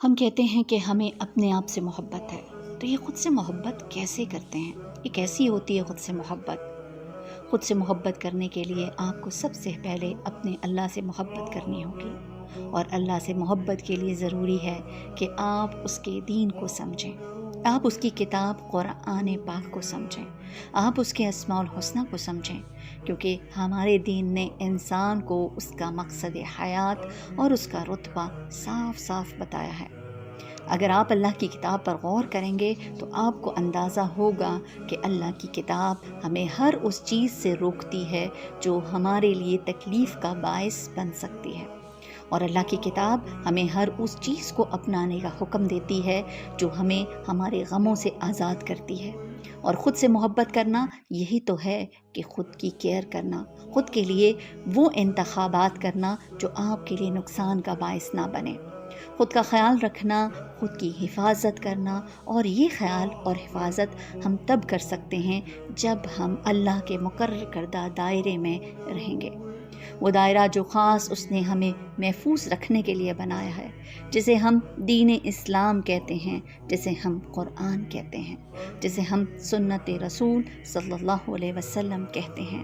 ہم کہتے ہیں کہ ہمیں اپنے آپ سے محبت ہے، تو یہ خود سے محبت کیسے کرتے ہیں؟ یہ کیسی ہوتی ہے خود سے محبت؟ خود سے محبت کرنے کے لیے آپ کو سب سے پہلے اپنے اللہ سے محبت کرنی ہوگی، اور اللہ سے محبت کے لیے ضروری ہے کہ آپ اس کے دین کو سمجھیں، آپ اس کی کتاب قرآن پاک کو سمجھیں، آپ اس کے اسماء الحسنہ کو سمجھیں، کیونکہ ہمارے دین نے انسان کو اس کا مقصد حیات اور اس کا رتبہ صاف صاف بتایا ہے۔ اگر آپ اللہ کی کتاب پر غور کریں گے تو آپ کو اندازہ ہوگا کہ اللہ کی کتاب ہمیں ہر اس چیز سے روکتی ہے جو ہمارے لیے تکلیف کا باعث بن سکتی ہے، اور اللہ کی کتاب ہمیں ہر اس چیز کو اپنانے کا حکم دیتی ہے جو ہمیں ہمارے غموں سے آزاد کرتی ہے۔ اور خود سے محبت کرنا یہی تو ہے کہ خود کی کیئر کرنا، خود کے لیے وہ انتخابات کرنا جو آپ کے لیے نقصان کا باعث نہ بنے، خود کا خیال رکھنا، خود کی حفاظت کرنا، اور یہ خیال اور حفاظت ہم تب کر سکتے ہیں جب ہم اللہ کے مقرر کردہ دائرے میں رہیں گے، وہ دائرہ جو خاص اس نے ہمیں محفوظ رکھنے کے لیے بنایا ہے، جسے ہم دین اسلام کہتے ہیں، جسے ہم قرآن کہتے ہیں، جسے ہم سنت رسول صلی اللہ علیہ وسلم کہتے ہیں۔